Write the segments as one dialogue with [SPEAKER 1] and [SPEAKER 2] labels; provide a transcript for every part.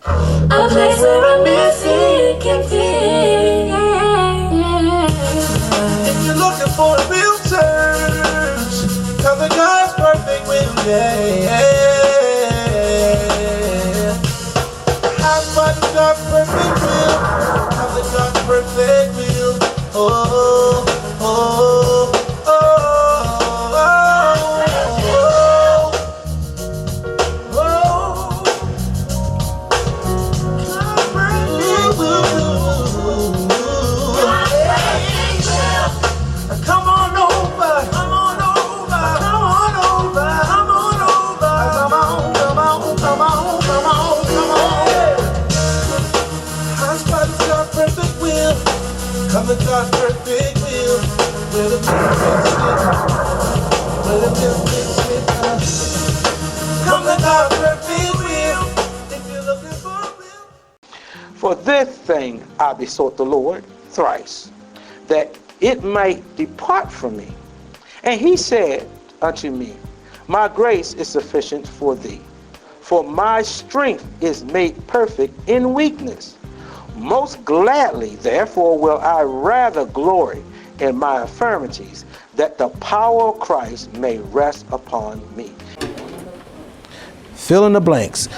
[SPEAKER 1] A place where I'm missing can be. If you're looking for a real church, come to God's perfect will. How much God's perfect will? Come to God's perfect will. Oh, oh, oh, oh, oh, oh. Come on over, come on over, come on over, come on over, come on, come on, come on, come on, come on. God's perfect will, come to God's perfect will, where the come to God's perfect will, if you're looking for a will.
[SPEAKER 2] For this thing I besought the Lord thrice, that it might depart from me. And he said unto me, my grace is sufficient for thee, for my strength is made perfect in weakness. Most gladly, therefore, will I rather glory in my infirmities, that the power of Christ may rest upon me. Fill in the blanks.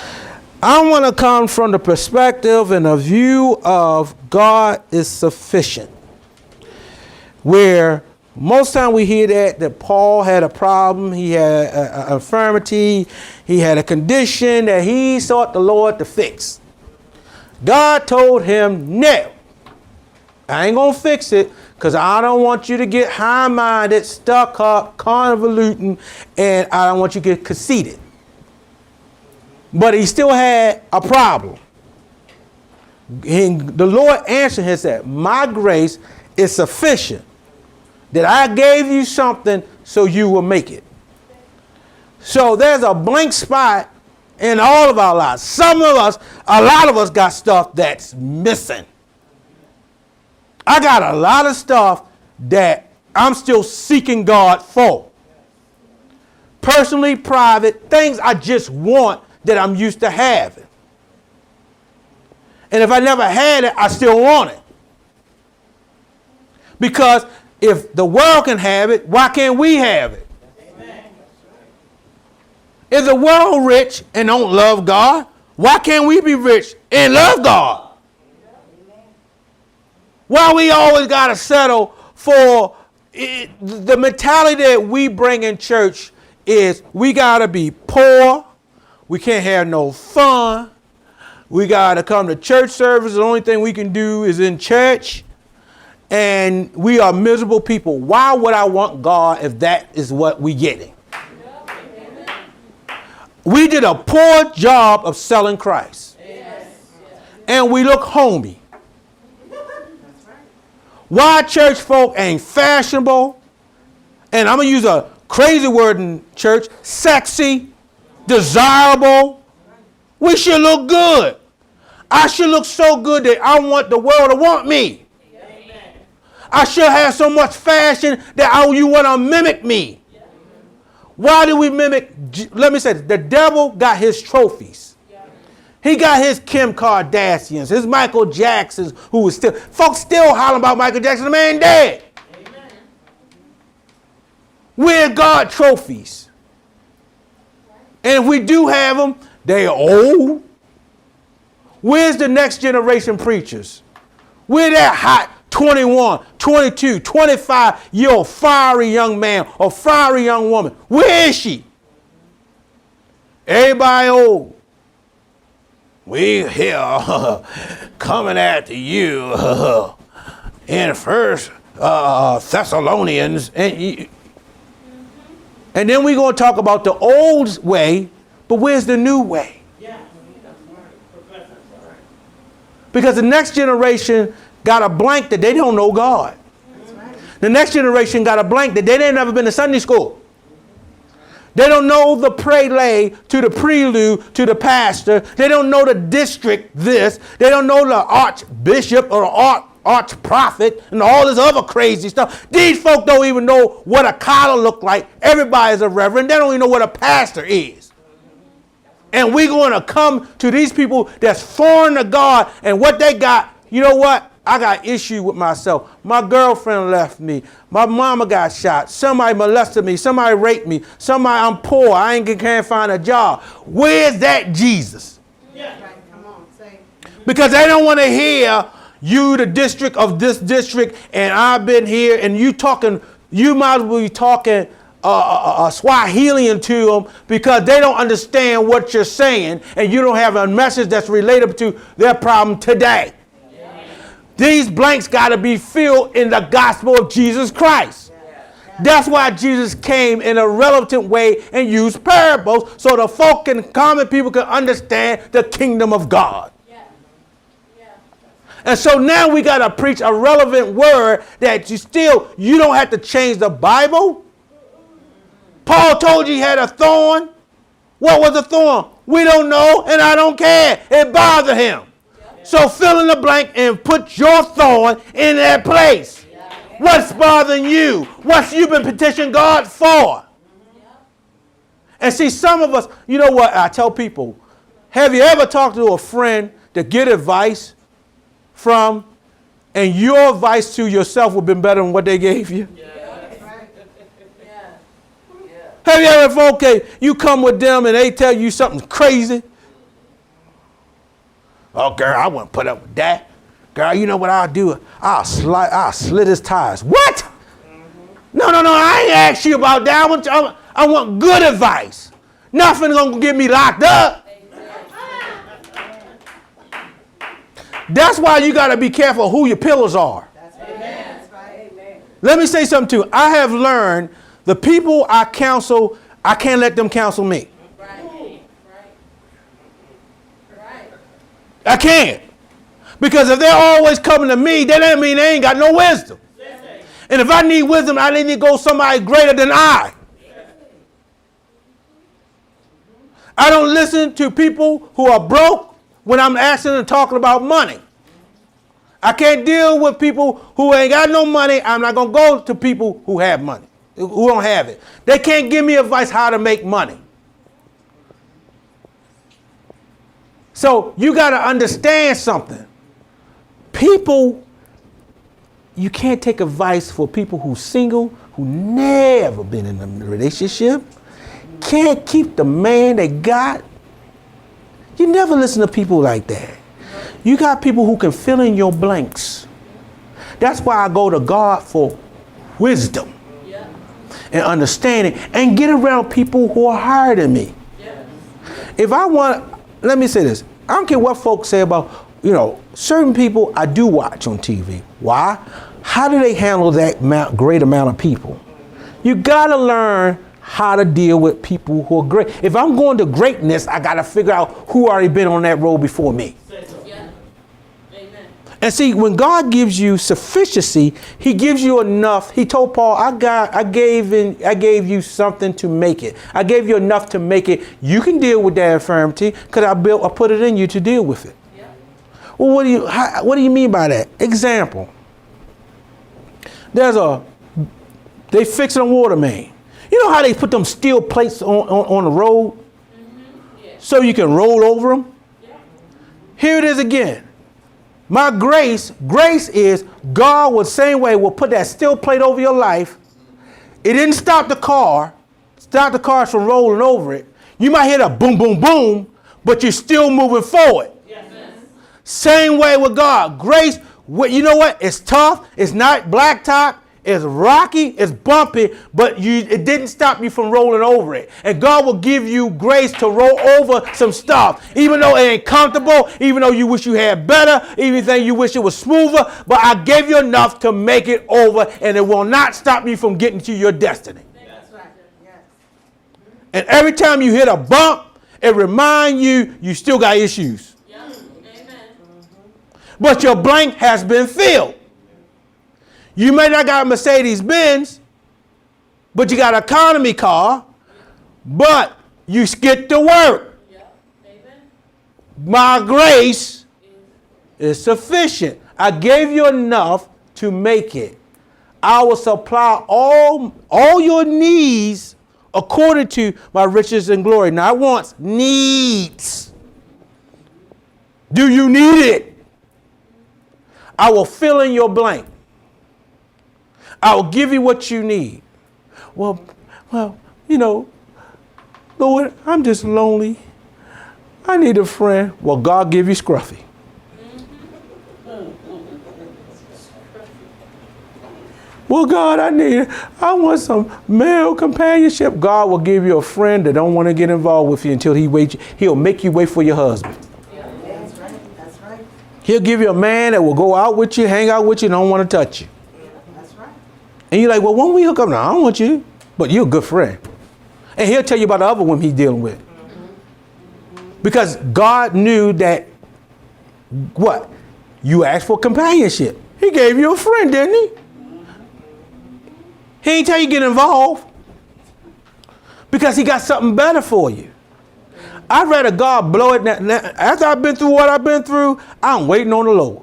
[SPEAKER 2] I want to come from the perspective and a view of God is sufficient, where most time we hear that Paul had a problem, he had an infirmity, he had a condition that he sought the Lord to fix. God told him, no, I ain't gonna fix it, because I don't want you to get high-minded, stuck up, convoluting, and I don't want you to get conceited. But he still had a problem. And the Lord answered him and said, my grace is sufficient, that I gave you something so you will make it. So there's a blank spot in all of our lives. Some of us, a lot of us got stuff that's missing. I got a lot of stuff that I'm still seeking God for. Personally, private, things I just want that I'm used to having. And if I never had it, I still want it. Because if the world can have it, why can't we have it? Amen. If the world rich and don't love God, why can't we be rich and love God? Amen. Why we always got to settle for it? The mentality that we bring in church is we got to be poor. We can't have no fun. We got to come to church service. The only thing we can do is in church. And we are miserable people. Why would I want God if that is what we getting? We did a poor job of selling Christ. And we look homey. Why church folk ain't fashionable? And I'm going to use a crazy word in church. Sexy. Desirable. We should look good. I should look so good that I want the world to want me. I should have so much fashion that you want to mimic me. Why do we mimic? Let me say this. The devil got his trophies. He got his Kim Kardashians, his Michael Jacksons, who was still, folks still hollering about Michael Jackson, the man dead. Amen. We're God trophies. And if we do have them, they are old. Where's the next generation preachers? Where that hot 21, 22, 25-year-old fiery young man or fiery young woman? Where is she? Everybody old. We here coming after you in First Thessalonians. And then we're going to talk about the old way, but where's the new way? Because the next generation got a blank that they don't know God. The next generation got a blank that they ain't never been to Sunday school. They don't know the prelay to the prelude to the pastor. They don't know the district this. They don't know the archbishop or arch-prophet and all this other crazy stuff. These folk don't even know what a collar look like. Everybody's a reverend. They don't even know what a pastor is. And we're going to come to these people that's foreign to God and what they got. You know what? I got issue with myself. My girlfriend left me. My mama got shot. Somebody molested me. Somebody raped me. I'm poor. Can't find a job. Where's that Jesus?
[SPEAKER 3] Yeah. Right. Come on, say.
[SPEAKER 2] Because they don't want to hear you, the district of this district, and I've been here, and you talking. You might as well be talking Swahilian to them because they don't understand what you're saying, and you don't have a message that's related to their problem today. Yeah. These blanks got to be filled in the gospel of Jesus Christ. Yeah. That's why Jesus came in a relevant way and used parables so the folk and common people can understand the kingdom of God. Yeah. Yeah. And so now we got to preach a relevant word that you don't have to change the Bible. Paul told you he had a thorn. What was the thorn? We don't know, and I don't care. It bothered him. Yep. So fill in the blank and put your thorn in that place. Yep. What's bothering you? What you been petitioning God for? Yep. And see, some of us, you know what I tell people, have you ever talked to a friend to get advice from, and your advice to yourself would have been better than what they gave you? Yeah. Have you ever, okay, you come with them and they tell you something crazy? Oh, girl, I wouldn't put up with that. Girl, you know what I'll do? I'll slit his tires. What? Mm-hmm. No, I ain't asked you about that. I want good advice. Nothing gonna get me locked up. That's why you gotta be careful who your pillars are. That's right. Let me say something too. I have learned the people I counsel, I can't let them counsel me. Right. I can't. Because if they're always coming to me, that doesn't mean they ain't got no wisdom. And if I need wisdom, I need to go somebody greater than I. I don't listen to people who are broke when I'm asking and talking about money. I can't deal with people who ain't got no money. I'm not going to go to people who have money. Who don't have it. They can't give me advice how to make money. So you got to understand something. People, you can't take advice for people who single, who never been in a relationship, can't keep the man they got. You never listen to people like that. You got people who can fill in your blanks. That's why I go to God for wisdom. And understanding, and get around people who are higher than me. Yes. If I want, let me say this. I don't care what folks say about, certain people I do watch on TV. Why? How do they handle that great amount of people? You gotta learn how to deal with people who are great. If I'm going to greatness, I gotta figure out who already been on that road before me. And see, when God gives you sufficiency, he gives you enough. He told Paul, I gave you something to make it. I gave you enough to make it. You can deal with that infirmity because I put it in you to deal with it. Yeah. Well, what do you mean by that? Example. They fixing a water main. You know how they put them steel plates on the road? Mm-hmm. Yeah. So you can roll over them? Yeah. Here it is again. My grace is God the same way will put that steel plate over your life. It didn't stop the cars from rolling over it. You might hear a boom, boom, boom, but you're still moving forward. Yes. Same way with God. Grace, you know what? It's tough. It's not blacktop. It's rocky, it's bumpy, but it didn't stop you from rolling over it. And God will give you grace to roll over some stuff. Even though it ain't comfortable, even though you wish you had better, even though you wish it was smoother, but I gave you enough to make it over, and it will not stop you from getting to your destiny. That's right. Yes. And every time you hit a bump, it reminds you still got issues. Yeah. Amen. But your blank has been filled. You may not got a Mercedes Benz, but you got an economy car, but you get to work. Yeah. Amen. My grace is sufficient. I gave you enough to make it. I will supply all your needs according to my riches and glory. Not wants, needs. Do you need it? I will fill in your blank. I will give you what you need. Well, you know, Lord, I'm just lonely. I need a friend. Well, God give you Scruffy. Well, God, I want some male companionship. God will give you a friend that don't want to get involved with you until he'll make you wait for your husband.
[SPEAKER 3] Yeah, that's right. That's right.
[SPEAKER 2] He'll give you a man that will go out with you, hang out with you, and don't want to touch you.
[SPEAKER 3] Yeah, that's right.
[SPEAKER 2] And you're like, well, when we hook up? No, I don't want you. But you're a good friend. And he'll tell you about the other women he's dealing with. Because God knew that, what? You asked for companionship. He gave you a friend, didn't he? He ain't tell you get involved. Because he got something better for you. I'd rather God blow it. Now, after I've been through what I've been through, I'm waiting on the Lord.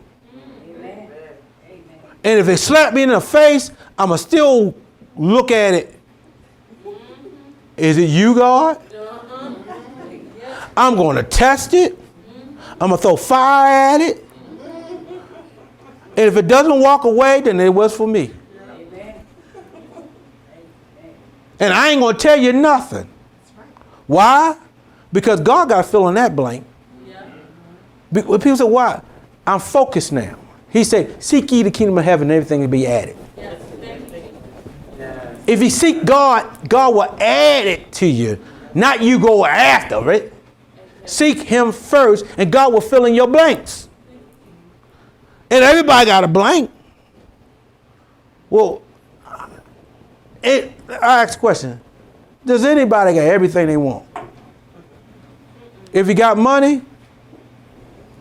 [SPEAKER 2] Amen. And if it slapped me in the face, I'm going to still look at it. Is it you, God? I'm going to test it. I'm going to throw fire at it. And if it doesn't walk away, then it was for me. And I ain't going to tell you nothing. Why? Because God got to fill in that blank. People say, why? I'm focused now. He said, seek ye the kingdom of heaven and everything will be added. If you seek God, God will add it to you. Not you go after it. Seek him first and God will fill in your blanks. And everybody got a blank. Well, I ask a question. Does anybody got everything they want? If you got money,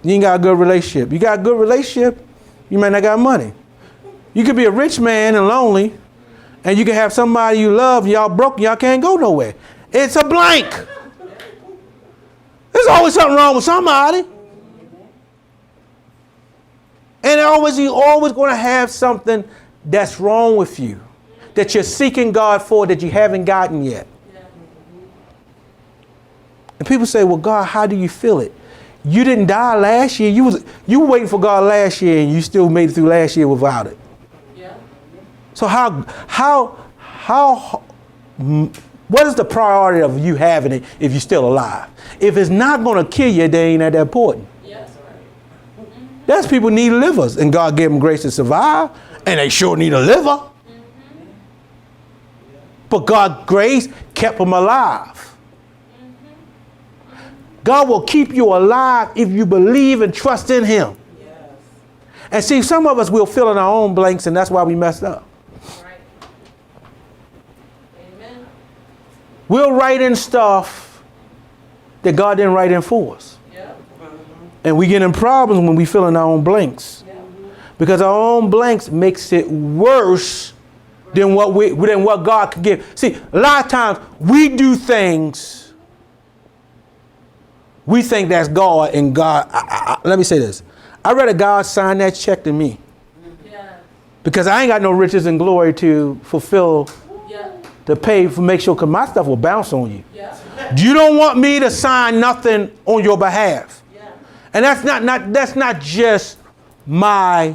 [SPEAKER 2] you ain't got a good relationship. You got a good relationship, you might not got money. You could be a rich man and lonely, and you can have somebody you love, and y'all broke, and y'all can't go nowhere. It's a blank. There's always something wrong with somebody. And you're always going to have something that's wrong with you, that you're seeking God for, that you haven't gotten yet. And people say, well, God, how do you feel it? You didn't die last year. You were waiting for God last year, and you still made it through last year without it. Yeah. So what is the priority of you having it if you're still alive? If it's not going to kill you, they ain't that important. Yes. That's people need livers, and God gave them grace to survive, and they sure need a liver. But God's grace kept them alive. God will keep you alive if you believe and trust in him. Yes. And see, some of us will fill in our own blanks, and that's why we messed up. Right. Amen. We'll write in stuff that God didn't write in for us. Yeah. And we get in problems when we fill in our own blanks. Yeah. Because our own blanks makes it worse than what God could give. See, a lot of times we do things. We think that's God, and God, let me say this. I'd rather God sign that check than me. Yeah. Because I ain't got no riches and glory to fulfill, to pay for, make sure, because my stuff will bounce on you. Yeah. You don't want me to sign nothing on your behalf. Yeah. And that's not just my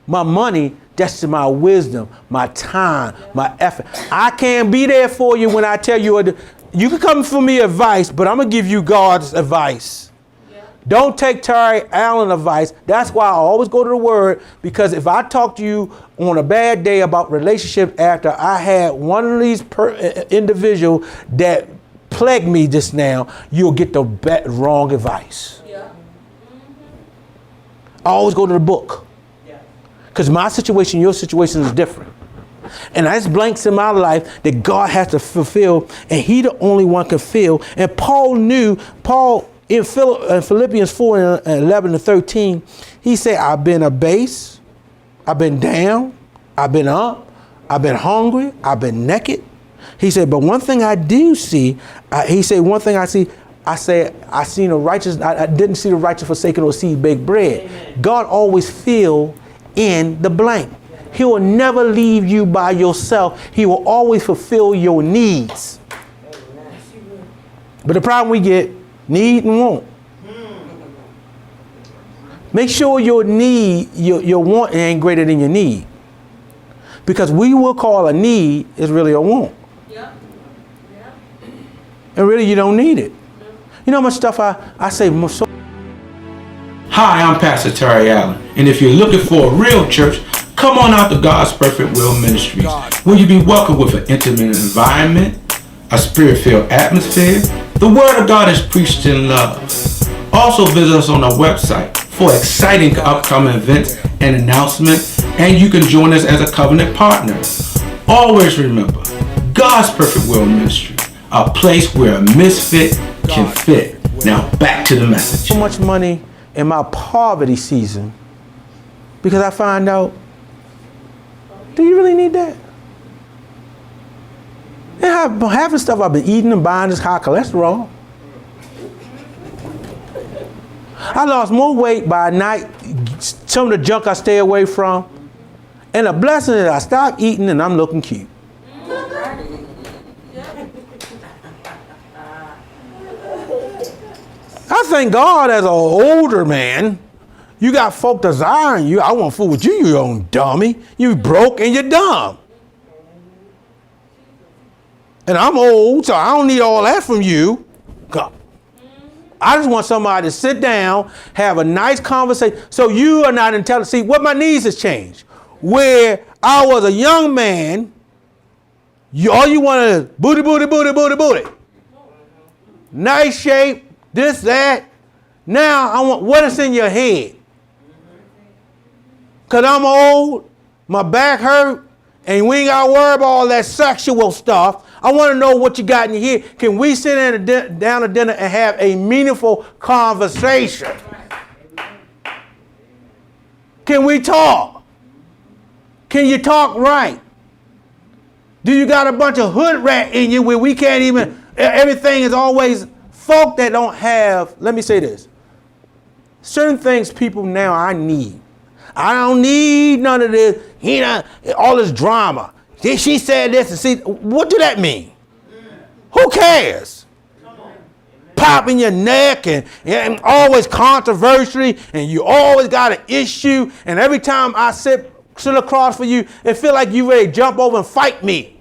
[SPEAKER 2] money, that's my wisdom, my time, my effort. I can't be there for you when I tell you, you can come for me advice, but I'm going to give you God's advice. Yeah. Don't take Terry Allen advice. That's why I always go to the Word, because if I talk to you on a bad day about relationship after I had one of these individual that plagued me just now, you'll get the wrong advice. Yeah. I always go to the book. Because my situation, your situation is different. And there's blanks in my life that God has to fulfill, and he the only one can fill. And Paul in Philippians 4 and 11 to 13, he said, I've been abased, I've been down, I've been up, I've been hungry, I've been naked. He said, but one thing I do see, he said, one thing I see, I didn't see the righteous forsaken or see bake bread. Amen. God always fill in the blank. He will never leave you by yourself. He will always fulfill your needs. But the problem we get, need and want. Make sure your need, your want ain't greater than your need. Because we will call a need is really a want. Yep. Yep. And really you don't need it. You know how much stuff I say. So
[SPEAKER 4] Hi, I'm Pastor Terry Allen, and if you're looking for a real church, come on out to God's Perfect Will Ministries, where you'll be welcomed with an intimate environment, a spirit-filled atmosphere. The Word of God is preached in love. Also visit us on our website for exciting upcoming events and announcements, and you can join us as a covenant partner. Always remember, God's Perfect Will Ministry, a place where a misfit can fit. Now back to the message.
[SPEAKER 2] so much money in my poverty season because I find out, do you really need that? And half the stuff I've been eating and buying is high cholesterol. I lost more weight by night, some of the junk I stay away from. And the blessing is I stopped eating and I'm looking cute. I thank God as an older man, you got folk desiring you. I want fool with you, you own dummy. You broke and you're dumb. And I'm old, so I don't need all that from you. God. I just want somebody to sit down, have a nice conversation. So you are not intelligent. See, what my needs has changed. Where I was a young man, all you want is booty, booty, booty, booty, booty. Nice shape, this, that. Now I want what is in your head. Because I'm old, my back hurt, and we ain't got to worry about all that sexual stuff. I want to know what you got in your head. Can we sit down to dinner and have a meaningful conversation? Can we talk? Can you talk right? Do you got a bunch of hood rat in you where we can't even, everything is always folk that don't have, let me say this. Certain things people now I need. I don't need none of this, all this drama. She said this and see, what do that mean? Who cares? Popping your neck and always controversy and you always got an issue and every time I sit across for you, it feel like you ready to jump over and fight me.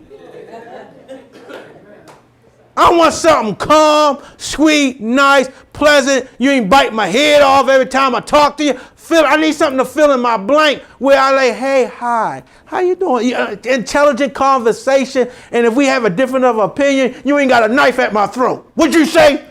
[SPEAKER 2] I want something calm, sweet, nice, pleasant. You ain't bite my head off every time I talk to you. I need something to fill in my blank where I like, hey, hi, how you doing? Intelligent conversation. And if we have a different of opinion, you ain't got a knife at my throat. What'd you say?